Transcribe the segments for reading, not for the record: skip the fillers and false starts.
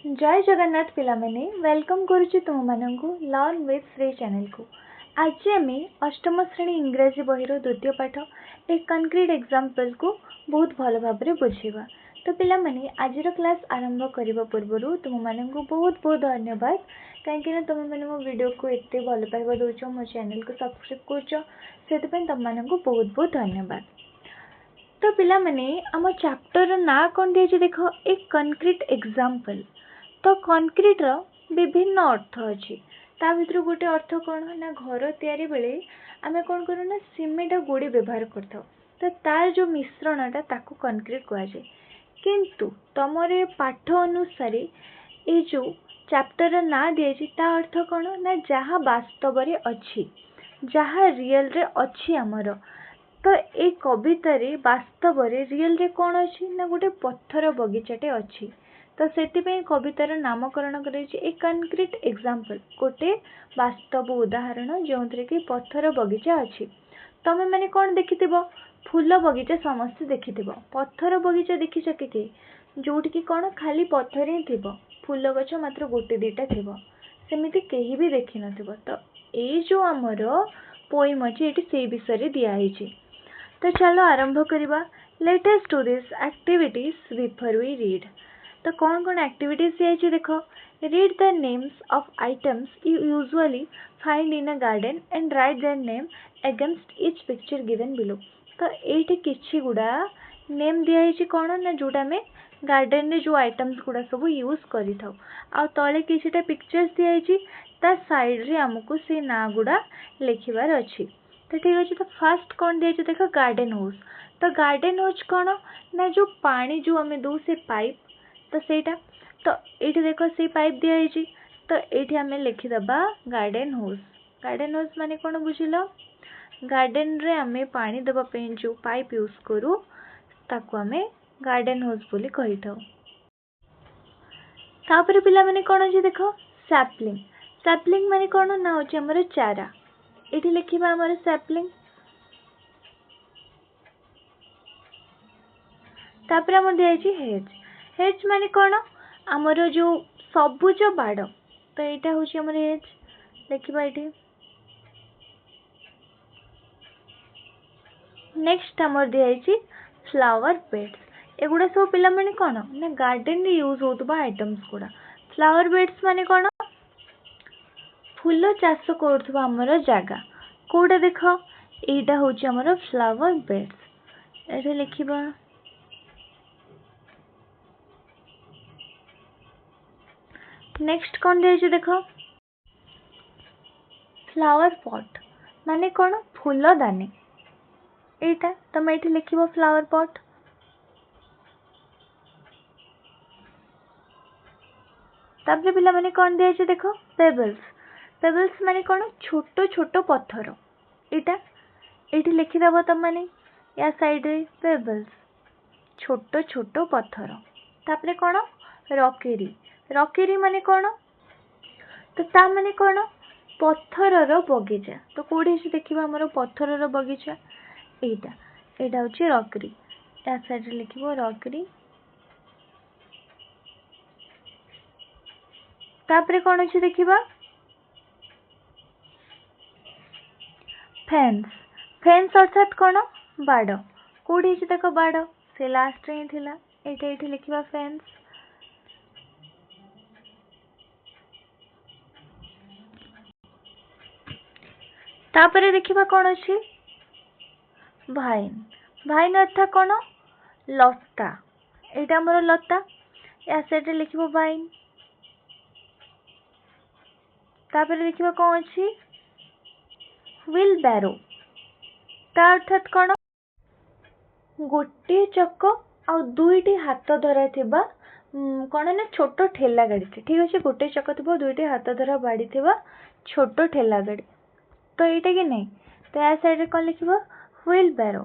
जय जगन्नाथ पिलामाने वेलकम करुच्ची तुम मानू लर्न विथ श्री चैनल को। आज आम अष्टम श्रेणी इंग्राजी बहीर द्वितीय पाठ एक कंक्रीट एग्जाम्पल को बहुत भल भाव बुझेगा। तो पिलामाने आज क्लास आरंभ करने पूर्व तुम मानू बहुत बहुत धन्यवाद कहीं तुम मैंने मो वीडियो को एत भल पाइबा दौच मो चैनल को सब्सक्राइब कर तुम मानू बहुत बहुत धन्यवाद। तो पिला माने आम चैप्टर ना कौन दिए देख एक कंक्रीट एग्जाम्पल। तो कंक्रीट रो विभिन्न अर्थ अच्छी ता भीतर गोटे अर्थ कौन ना घर तैयारी बेले आमे कौन करूँ ना सीमेंट और गोड़ी व्यवहार करता। तो तार जो मिश्रणटा ताको कंक्रीट कह जाए। किंतु तमरे पाठ अनुसार ये जो चैप्टर ना दिए ता अर्थ कौन ना जहाँ वास्तव रे अच्छी जहाँ रियल रे अच्छी आमर। तो ये कवितारे वास्तव रे रियल रे कौन अच्छी ना गोटे पत्थर बगीचाटे अच्छी। तो से कवितार नामकरण कर कंक्रीट एग्जाम्पल गोटे वास्तव उदाहरण जो थे कि पत्थर बगीचा अच्छी। तमें मैंने कौन देखि फूल बगीचा समस्ते देखि पत्थर बगीचा देखी कि जोटि की कौन खाली पत्थर ही थी फूल गछ मात्र गोटे दुईटा थी सेमती कहीं भी देखी न। तो ये जो आमर पोएम अच्छी ये से विषय दिखाई। तो चलो आरंभ करवा। Let us do this activities before we read. तो कौन कौन एक्टिविटीज दिखाई देख। Read the names of items you usually find in a garden and write their name against each picture given below. तो ये किसी गुड़ा नेम दिखाई कौन ना जोटा आम गार्डन रे जो आइटम्स गुड़ा सब यूज कर तले किसीटा पिक्चर्स दिखाई ता साइड रे आमको से ना गुड़ा लिखबार अच्छी। तो ठीक अच्छे। तो फास्ट कौन दिखाई देख गार्डन हाउस। तो गार्डन हाउस कौन ना जो पानी जो आम दू से पाइप तो सेटा। तो ये देख से पाइप दिखाई तो ये आम लिखिदबा गार्डन हाउस। गार्डन हाउस माने कौन बुझिल गार्डन रे आम पानी देवाई जो पाइप यूज करूँ ताको आम गार्डन हाउस बोली कही था। तापर पिला माने कौन अच्छे देख सैपलिंग। सैपलिंग माने कौन ना होची हमर चारा। ये लिखा आमर सैपलिंग। तापर आम दिखाई हेज। हेज माने कौन आमर जो सबुज बाड़। तो यहाँ हूँ आम हेज लिखा ये। नेक्स्ट आमर दिखाई फ्लावर बेड्स। एगुड़ा सब पिला माने कौन ना गार्डन रे यूज होता आइटम्स गुड़ा। फ्लावर बेड्स माने कौन फूल चाष कर आमर जगह कौटा देख यहाँ हूँ आमर फ्लावर बेड्स। ये लिखा नेक्स्ट कौन दिखाई देख फ्लावर पॉट माने कौन फूल दानी। यहाँ तुम ये लिख फ्लावर पॉट। तापर पिला माने कौन दिखाई देख पेबल्स। पेबल्स माने कौन छोट छोट पत्थर। यहाँ ये लिखिदब तुम मैंने या साइड रे पेबल्स छोट छोट पत्थर। तापर कौन रकेरी। रकेरी माने कौन तो ता माने कौन पत्थर बगीचा। तो कौटे देखा आम पत्थर बगीचा यहाँ हूँ रकेरी या साइड रे लिख रकेरी। तापर कौन अच्छे देखा फेन्स। फेन्स अर्थात कौन बाड़। कौटी देख बाड़ से लास्ट रे ही ये लिखा फेन्स। तापर देखा कौन अच्छी भाइन। भाइन अर्थात कौन लता। यहाँ आमर लता या साइड लिख भाइन। तापर देखा कौन अच्छी व्हील बैरो। ता अर्थात कौन गोटे चक आ दुईटी हाथ धरा थिबा कौन ना छोट ठेला गाड़ी। ठीक अच्छे गोटे चक थी दुईटी हाथ धरा बाड़ी थी छोट ठेला गाड़ी। तो यहाँ कि नहीं तो या साइड रे कौन लिख व्हील बैरो।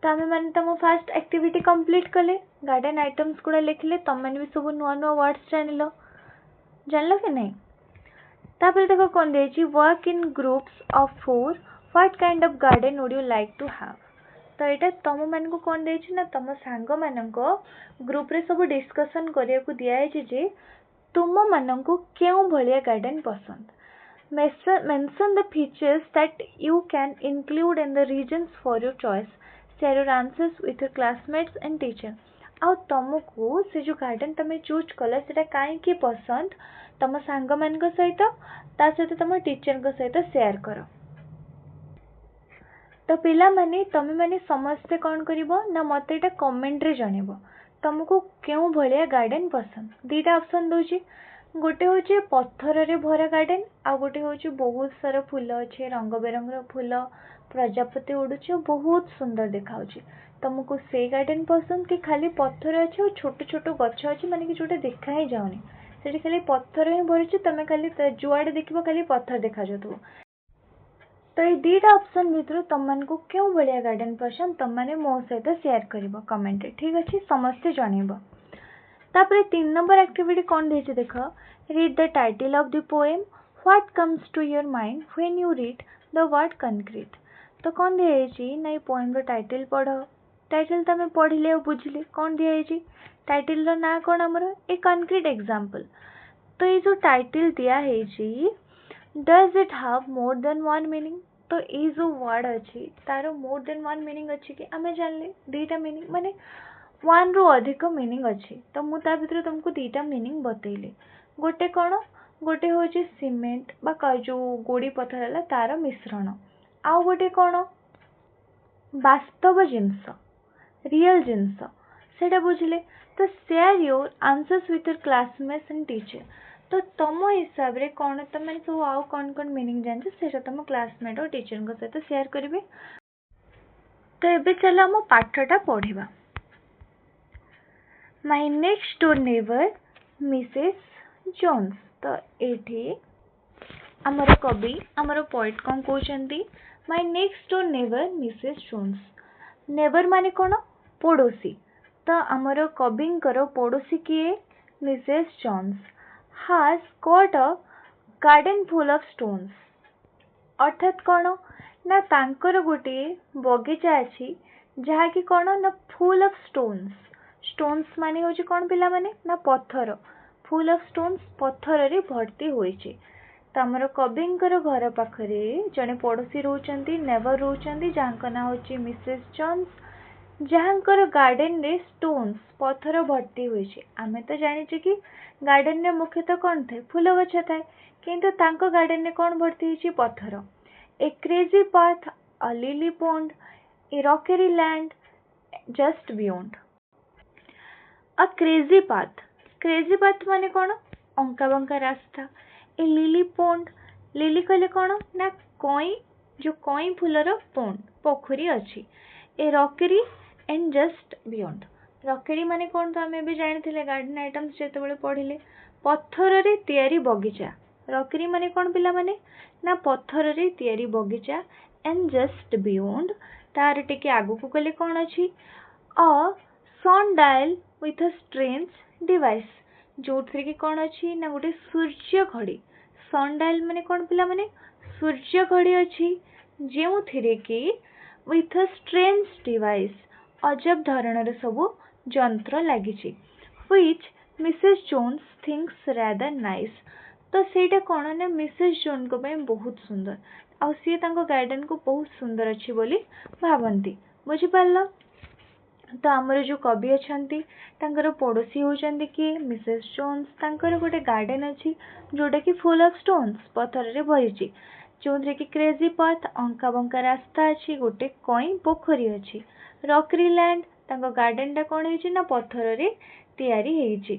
तो आम मैंने तुम फास्ट एक्टिविटी कंप्लीट कले गार्डन आइटम्स गुड़ा लिखले तुम मैंने भी सब नुआ नुआ वर्ड्स जान कि नहीं। तापर देखो कौन दिखाई work in groups of 4 what kind of garden would you like to have. तो यहाँ तुम मान को कौन देछि ना तुम सांग मान ग्रुप रे सब डिस्कशन करिया को दिया है जे तुम मान को क्यों भलिया गार्डन पसंद। Mention the features that you can include in the regions for your choice. Share your answers with your classmates and teacher. आउ तुमको से जो गार्डन तमे चूज कल से कहीं पसंद तुम सांग मान सहित ता सहित तुम टीचर सहित शेयर कर। तो पिला माने तमे माने समस्ते कौन करिवो ना मते एटा कमेंट रे जणेबो तुमको क्यों भलिया गार्डन पसंद। दीटा ऑप्शन दोची गोटे होचे पत्थर रे भरा गार्डन आ गोटे होचे बहुत सारा फूल अच्छे रंग बेरंग फूल प्रजापति उड़ुचे बहुत सुंदर देखाउची। तुमको से गार्डन पसंद कि खाली पत्थर अच्छे और छोट छोट गछ अच्छे माने कि जोटा देखा ही जाउनी सेठी खाली पत्थर ही भरिचे तुम खाली जुआड़े देखिबो खाली पत्थर देखा जाउथबो। तो ये दीटा ऑप्शन भितर तुम मान को क्यों भलिया गार्डन पसंद तुम माने मो सहित शेयर करिवो कमेंट रे ठीक अछि समस्ते जणेबो। तापरे 3 नंबर एक्टिविटी कौन देछि देख read the title of the poem what comes to your mind when you read the word concrete. तो कौन दिया ना ये पोएम रो टाइटल पढ़ टाइटल तो आम पढ़ले और बुझले कौन दिया टाइटल रो ना कौन आमर ए कंक्रीट एग्जांपल। तो ये जो टाइटल दिया does it have more than one meaning. तो ये जो वर्ड अच्छी तार मोर देन वन मीनिंग अच्छी कि आम जानले दीटा मीनिंग माने वन रु अधिक मीनिंग अच्छी। तो मुझे भितर तुमको दीटा मीनिंग बतैली गोटे कौन गोटे हूँ सीमेंट बा जो गोड़ी पत्थर है तार मिश्रण आउ गोटे कौन वास्तव जिनस रियल जिनस सेटा बुझले। तो share your answers with your classmates and teacher. तो तुम हिसाब रे कौन तुम सब आउ कौन कौन मीनिंग जानछ सेटा तुम क्लासमेट और टीचर सहित शेयर करेंगे। तो ये चलो आम पाठटा पढ़ा। My next door neighbour Mrs Jones. तो ये आमर कवि आमर पोएट कौन कहते my next door neighbour Mrs Jones. Neighbour माने कौन पड़ोसी। तो आमर कविंकर पड़ोसी किए Mrs Jones has got a garden full of stones। अर्थात कौन ना तांकर गोटे बगीचा अच्छी जहाँकि कौन ना फुल ऑफ स्टोन्स। स्टोन्स माने होची कौन पिला माने ना पत्थर फुल ऑफ स्टोन्स पत्थर रे भर्ती होईची। तो आमर कविंकर घर पाखरे जड़े पड़ोसी रोचंती नेबर रोचंती जहाँक ना होची मिसेस जोन्स जहाँकर गार्डन रे स्टोन्स पत्थर भर्ती होईची। आमे तो जानिचे कि गार्डन रे मुख्यतः कौन थे फूल गछ थाए किंतु तांको गार्डन रे कौन भर्ती होईची पत्थर। A crazy path a lily pond a rockery land just beyond. A crazy path माने कौन अंका बंका रास्ता। ए लिली पॉन्ड लिली कहले कौन ना कई जो कई फूलर पॉन्ड पोखरी अच्छी। ए रॉकेरी एंड जस्ट बियॉन्ड रॉकेरी माने कौन तो आम जानी गार्डन आइटम्स जो पढ़िले पत्थर रे तैयारी बगीचा। रॉकेरी माने कौन पिला माने ना पत्थर रे तैयारी बगीचा एंड जस्ट बियॉन्ड तार टिके आगु को गले कौन अच्छी a sundial with a strange device जो कि कौन अच्छी ना गोटे सूर्य घड़ी। सनडायल माने कौन पिला माने सूर्य घड़ी अच्छी जो कि विथ अ स्ट्रेंज डिवाइस अजब धरणर सबू जंत्र लगी which Mrs Jones thinks rather nice. तो सेटा कौन ना मिसेस जोन को बहुत सुंदर आउ सी गार्डन को बहुत सुंदर अच्छी बोली भावती बुझिपार। तो आमर जो कवि अच्छा पड़ोसी होती किए मिसेस जोन्स तांकर गोटे गार्डन अच्छी जोटा कि फुल ऑफ स्टोन्स पत्थर रे भरी जो कि क्रेजी पाथ अंका बंका रास्ता अच्छी गोटे कई पोखरी अच्छी। रॉकरी लैंड तांको गार्डन टा कौन है ना पत्थर रे तैयारी है।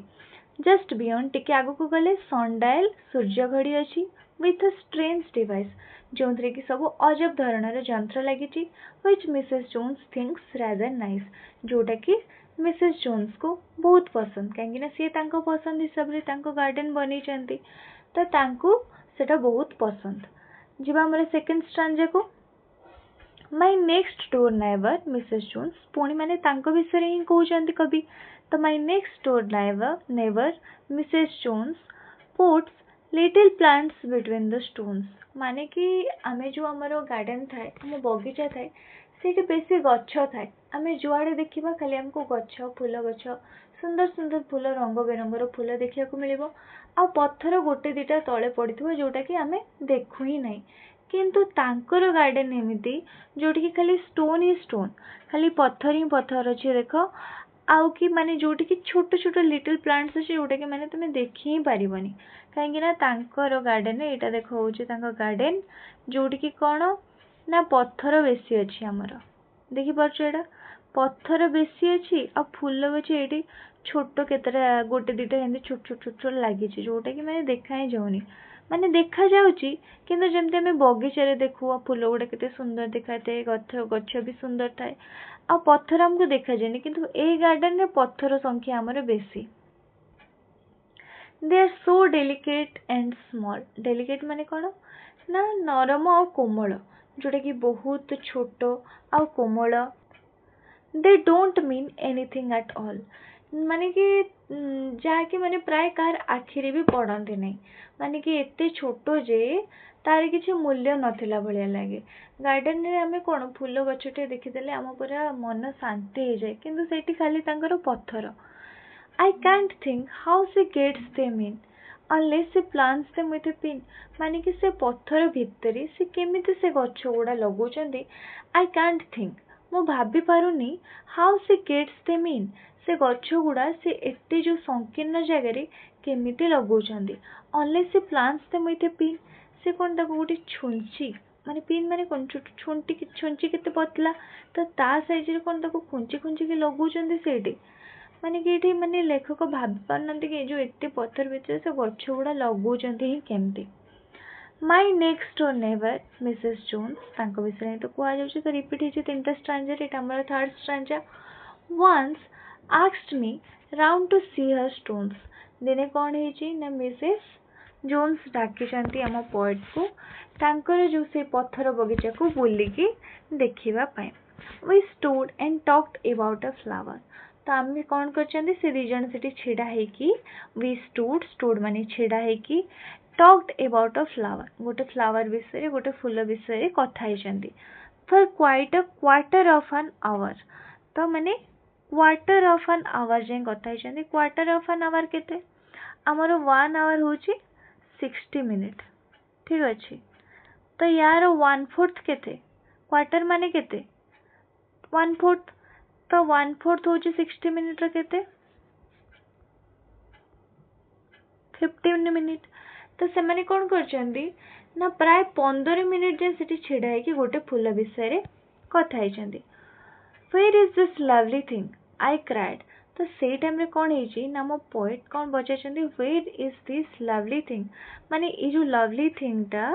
जस्ट बियॉन्ड टिके आगु को गले सनडायल सूर्य घड़ी अच्छी विथ अ स्ट्रेंज डिवाइस जो कि सब अजब धरणर जंत्र लगी which Mrs Jones thinks rather nice जोटा कि मिसेस जोन्स को बहुत पसंद कहीं सी पसंद हिसाब से गार्डन बनी तो तांको सेटा बहुत पसंद। जीवा हमर सेकंड स्टांजा को my next door neighbour Mrs Jones पुणी माने तांको विषय ही कहउचंती कवि। तो my next door neighbour Mrs Jones puts little plants between the stones माने कि आमे जो आमर गार्डन थाए आम बगीचा थाए से बेसी गछ थाए आमे जुआड़े देखा खाली आमको गछ फूल गछ सुंदर सुंदर फूल रंग बेरंगर फूल देखा मिले आ पत्थर गोटे दिटा तले पड़ी जोटा कि आमे देखु ही नहीं किंतु तांकर गार्डन एमती जोटी कि खाली स्टोन ही स्टोन खाली पत्थर ही पत्थर अच्छे देख आउ कि माने जोटी कि छोट छोट लिटिल प्लांट्स अच्छे जोटा कि माने तुम देखी ही पारिबनी कहीं तांकर गार्डन यहाँ देख हूँ गार्डन जोटी कि कौन ना पत्थर बेसी अच्छी आमर देखिपुर एटा पत्थर बेसी अच्छी आ फूल गछ ये छोट केतटा गोटे दिटा एमती छोट छोट छोट छोट लगी जोटा कि मैंने देखा ही जाऊनी माने देखा जाउची किंतु जमती आम बगीचे देखू फूल गुड़ा केते सुंदर देखा थाए गछ भी सुंदर थाए आ पत्थर आमको देखा जाए किंतु ए गार्डन में पत्थर संख्या आमर बेसी they are so delicate and small delicate माने कौन ना नरम आ कोमल जोटा कि बहुत छोट आ कोमल they don't mean anything at all माने कि जहाँकि माने प्राय कार आखिरी भी पड़ती नहीं माने कि एते छोट जे तार किसी मूल्य नथिला भलिया लगे गार्डन में आम कौन फूल गछटे देखीदेले आम पूरा मन शांति हो जाए किंतु सेठी खाली तांकर पत्थर I can't think how she gets them in unless she plants them with a pin माने कि से पत्थर भितरे से केमिति से गछ गुड़ा लगौचंदी I can't think मु भाभी पारुनी how she gets them in से गछ गुड़ा से एते जो संकीर्ण जगह रे केमिति लगौचंदी unless she plants them with a pin से कौन ताको गोटे छुंची माने पिन माने कौन छुंची केते पतला तो ता साइज रे कौन ताको खुंची खुंची के लगौचंदी सेठी माने कि ये माने लेखक भाभी पारना कि जो एते पत्थर भितर से गछ गुड़ा लगौचंती ही केमती my next door neighbour Mrs Jones तांको विषय तो कह जाउची तो रिपीट हे तीनटा स्ट्रांजा रे हमर third stranger once asked me round to see her stones दिने कौन हे ना मिसेस जोन्स डाकिचंती आम पोएट को तांकर जो से पत्थर बगीचा को बुलिकी देखिबा पाए we stood and talked about a flower तो आम कौन कर से दिजन से छिड़ा है वी स्टूड स्टूड माने छिड़ा है टॉक्ड अबाउट अ फ्लावर गोटे फ्लावर विषय गोटे फूल विषय कथा for quite a quarter of an hour तो माने क्वार्टर ऑफ एन आवर जाए कथा क्वार्टर ऑफ एन आवर केते आमर 1 आवर हूँ 60 मिनिट ठीक अच्छे तो यार 1/4 केते क्वार्टर माने केते 1/4 तो 1/4 हूँ 60 मिनिट केते 15 मिनिट तो से माने कौन करचंदी ना प्राय 15 मिनिट जे सेठी छिड़ा है कि गोटे फूल विषय रे कथा हैचंदी where is this lovely thing I cried तो से टाइम रे कौन है ना मो पोएट कौन बचाइछंदी where is this lovely thing माने ये जो लवली थिंगटा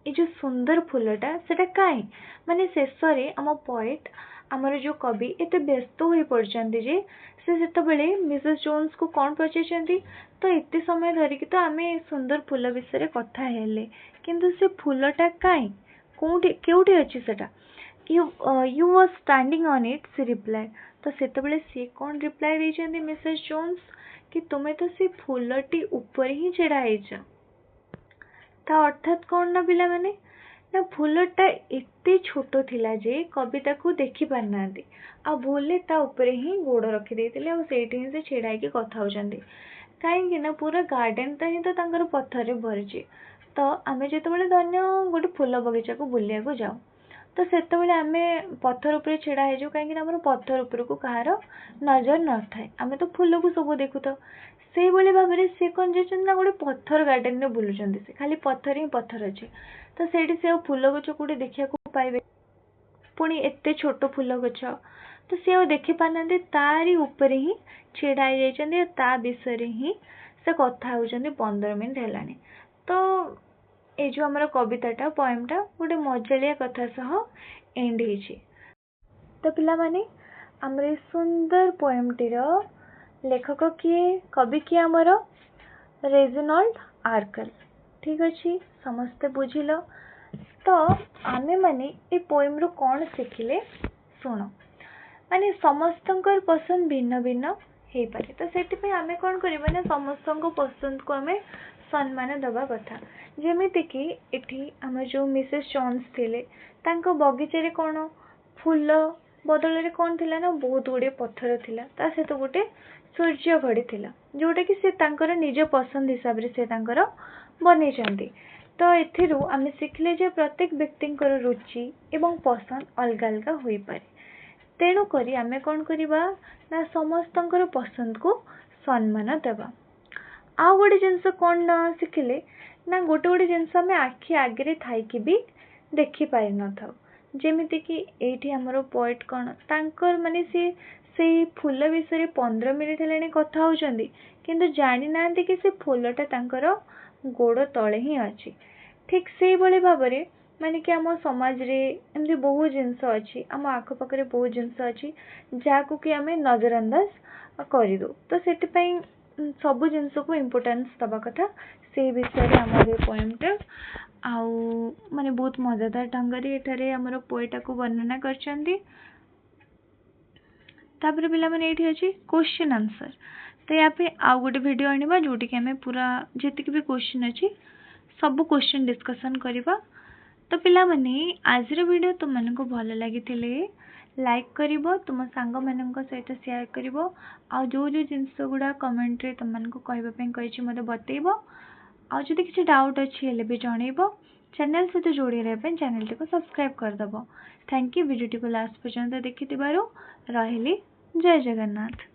ये जो सुंदर फूलटा सेटा काई माने शेष रे आम पोएट आमर जो कवि एते व्यस्त हो पड़चंदी जे से सेतबेले मिसेस जोन्स को कौन पचाइछंदी तो एते समय धरिकी तो आमे सुंदर फूल विषय कथा हेले किंतु से फूलटा काई कोठी केउठी अछि सेटा you was standing on it she replied तो सेतबेले सी कौन रिप्लाई देइछंदी मिसेस जोन्स कि तुमे तो से फूलटी ऊपर ही छेड़ा हैछ ता अर्थात कौन ना पिला माने ना फूलटा एते छोट थिला जे कविता को देखि पारनांती आ भूले ता ऊपर ही गोड़ रखी देथिले आ सेठी ही से छेड़ा के कथा होचंदी काहेकि ना पूरा गार्डन ता ही तो तांकर पत्थर रे भरची तो आमे जेतेबेले धन्य गोटे फूल बगीचा को बुलिया को जाऊ तो सेतेबेले आमे पत्थर ऊपर छेड़ा हे जो काहेकि हमर पत्थर ऊपर को कहार नजर न थाए आमे तो फूल को सब देखु तो से बोले भाबरे से कोन जेचन ना गोटे पत्थर गार्डन में बुलुचंदी से खाली पत्थर ही पत्थर अछि तो सेठी से फूल गछ कोटे देखिया को पाइबे पुणी एते छोट फूल गछ तो से देखि पारनांती तारी ऊपर ही छेड़ा हे जाइछंदी ता विषय ही से कथा होचंदी 15 मिनिट हेलानी तो ये जो हमारा कविताटा पोएमटा गोटे मजालिया कथा सह एंड होइछि तो पिला माने हमरे सुंदर पोएमटीर लेखक किए कवि किए हमर रेजिनाल्ड आर्कल ठीक अच्छे समस्ते बुझिल तो आमे माने ए पोएम रो कौन शिखिले शुण माने समस्तंकर पसंद भिन्न भिन्न हे पारे तो सेठी पे आमे कौन करबा ना समस्तंको पसंद को आमे सम्मान दवा कथा जेमितिक एठी आम जो मिसेस जॉन्स थिले तांको बगीचे कौन फूल बदल रे कौन थिला ना बहुत गुड़े पत्थर थिला ता सहित गोटे सूर्य घड़ी थिला जोटा कि से तांकर निज पसंद हिसाब रे से तांकर बनेइछंती। तो एथिरु आमे शिखले जे प्रत्येक व्यक्तिंकर रुचि एवं पसंद अलग अलग होई पारे तेणु करी आमे कौन करिबा ना समस्तंकर पसंद को सम्मान देबा। आ गोटे जिनस कौन शिखिले ना गोटे गोटे जिनस आमे आखि आगे थाइकी भी देखि पारि न थाउ जेमिति कि एठी हमरो पोएट कौन तांकर माने से फूल विषय 15 मिनिट हेलानी कथा होउचंदी किंतु जानि नांती कि से फूलटा तांकर गोड़ तले ही अछि। ठीक से भली भाबरे माने कि आम समाज रे एमती बहुत जिनस अछि आम आखपाखरे बहुत जिनस अछि जाको कि आमे नजरअंदाज कर दो। तो सेति पई सब जिनस को इम्पोर्टेंस दबा कथा से विषय रे हमर पोएमटा आउ माने बहुत मजेदार ढंग रे एठारे हमर पोएटा को वर्णना करचंदी। तापर पिला माने एठी अछि क्वेश्चन आंसर तो या पे आउ गोटे वीडियो आनिबा जोटी कि हमें पूरा जेतिक भी क्वेश्चन अछि सब क्वेश्चन डिस्कशन करिबा। तो पिला माने आज रो वीडियो तुम मन को भल लागिथिले लाइक करिवो तुम सांग मानक सहित शेयर करिवो आ जो जो जिंस गुडा कमेंट रे तुम मन को कहबा पे कहिछि मते बतेइबो आ जदि किछि डाउट अछि हेले भी जणेइबो चैनल सहित जोड़ी रहे पे चैनल को सब्सक्राइब कर दबो। थैंक यू वीडियो को लास्ट पर्यंत देखिथिबारु रहिली जय जगन्नाथ।